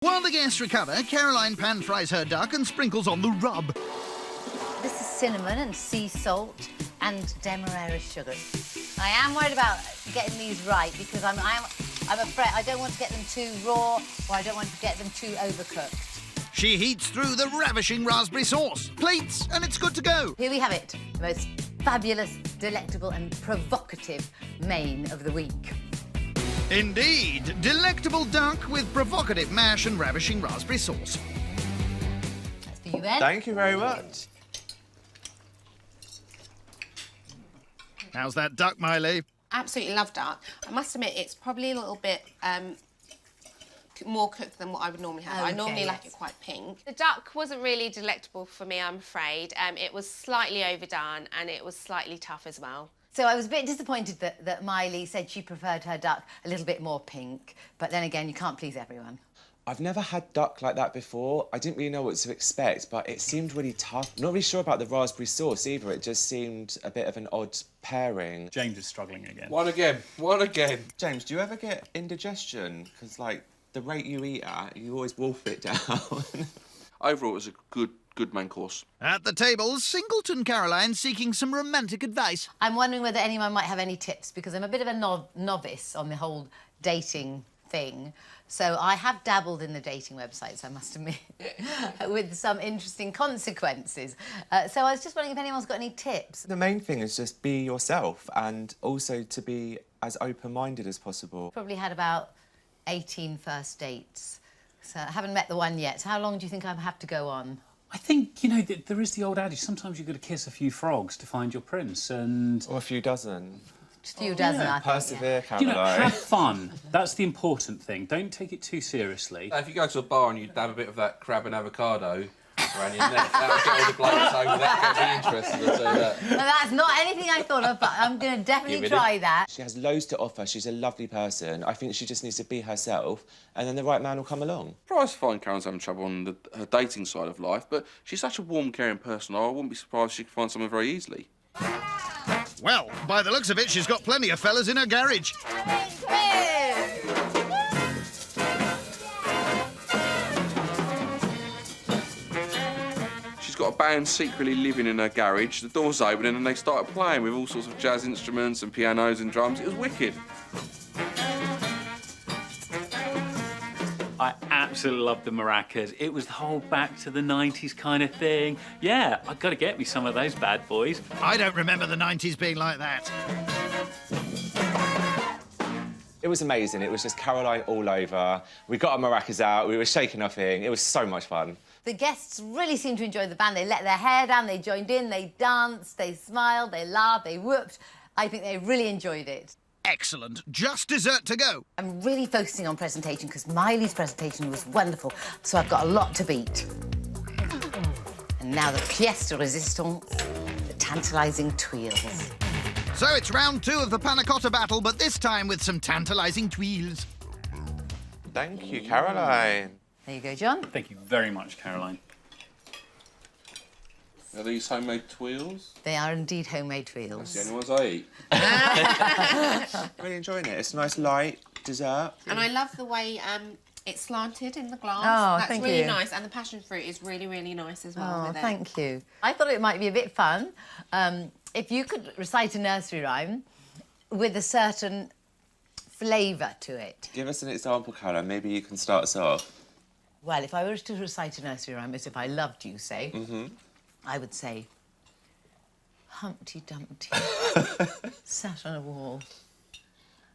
While the guests recover, Caroline pan-fries her duck and sprinkles on the rub. This is cinnamon and sea salt and demerara sugar. I am worried about getting these right because I'm afraid I don't want to get them too raw or I don't want to get them too overcooked. She heats through the ravishing raspberry sauce. Plates, and it's good to go. Here we have it, the most fabulous, delectable and provocative main of the week. Indeed, delectable duck with provocative mash and ravishing raspberry sauce. That's for you, Ben. Thank you very much. How's that duck, Miley? Absolutely love duck. I must admit, it's probably a little bit more cooked than what I would normally have. Okay, I normally like it quite pink. The duck wasn't really delectable for me, I'm afraid. It was slightly overdone and it was slightly tough as well. So I was a bit disappointed that Miley said she preferred her duck a little bit more pink, but then again, you can't please everyone. I've never had duck like that before. I didn't really know what to expect, but it seemed really tough. I'm not really sure about the raspberry sauce either. It just seemed a bit of an odd pairing. James is struggling again. One again. James, do you ever get indigestion? Because, like, the rate you eat at, you always wolf it down. Overall, it was a good main course. At the table, Singleton Caroline seeking some romantic advice. I'm wondering whether anyone might have any tips, because I'm a bit of a novice on the whole dating thing. So I have dabbled in the dating websites, I must admit, with some interesting consequences. So I was just wondering if anyone's got any tips. The main thing is just be yourself and also to be as open-minded as possible. Probably had about 18 first dates. So I haven't met the one yet. So how long do you think I have to go on? I think, you know, there is the old adage, sometimes you've got to kiss a few frogs to find your prince, and... Or a few dozen. Just a few dozen, I think. Persevere, Yeah. You know, Caroline. have fun. That's the important thing. Don't take it too seriously. If you go to a bar and you have a bit of that crab and avocado around your neck, that'll get all the blokes over. That get me interested, I'll tell you that. Well, that's not anything I thought of, but I'm going to definitely try that. She has loads to offer. She's a lovely person. I think she just needs to be herself, and then the right man will come along. Surprised to find Karen's having trouble on her dating side of life, but she's such a warm, caring person. I wouldn't be surprised if she could find someone very easily. Well, by the looks of it, she's got plenty of fellas in her garage. She's got a band secretly living in her garage. The door's open and they started playing with all sorts of jazz instruments and pianos and drums. It was wicked. I absolutely loved the maracas. It was the whole back to the 90s kind of thing. Yeah, I've got to get me some of those bad boys. I don't remember the 90s being like that. It was amazing. It was just Caroline all over. We got our maracas out. We were shaking our thing. It was so much fun. The guests really seemed to enjoy the band. They let their hair down, they joined in, they danced, they smiled, they laughed, they whooped. I think they really enjoyed it. Excellent. Just dessert to go. I'm really focusing on presentation because Miley's presentation was wonderful, so I've got a lot to beat. And now the pièce de résistance, the tantalising tuiles. So it's round 2 of the panna cotta battle, but this time with some tantalising tuiles. Thank you, Caroline. There you go, John. Thank you very much, Caroline. Are these homemade twirls? They are indeed homemade That's the tuiles. only ones I eat. Really enjoying it. It's a nice, light dessert. And I love the way it's slanted in the glass. Oh, That's thank really you. nice. And the passion fruit is really, really nice as well Oh, with it. thank you. I thought it might be a bit fun if you could recite a nursery rhyme with a certain flavour to it. Give us an example, Caroline. Maybe you can start us off. Well, if I were to recite a nursery rhyme as if I loved you, say, I would say, Humpty Dumpty sat on a wall.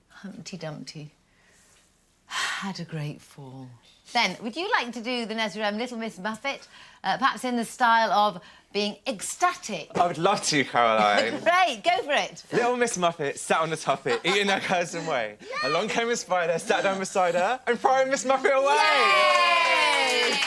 Humpty Dumpty had a great fall. Then, would you like to do the nursery rhyme Little Miss Muffet, perhaps in the style of being ecstatic? I would love to, Caroline. Great, go for it. Little Miss Muffet sat on the tuffet, eating her cousin way. Along came a spider, sat down beside her, and throwing Miss Muffet away! Yay!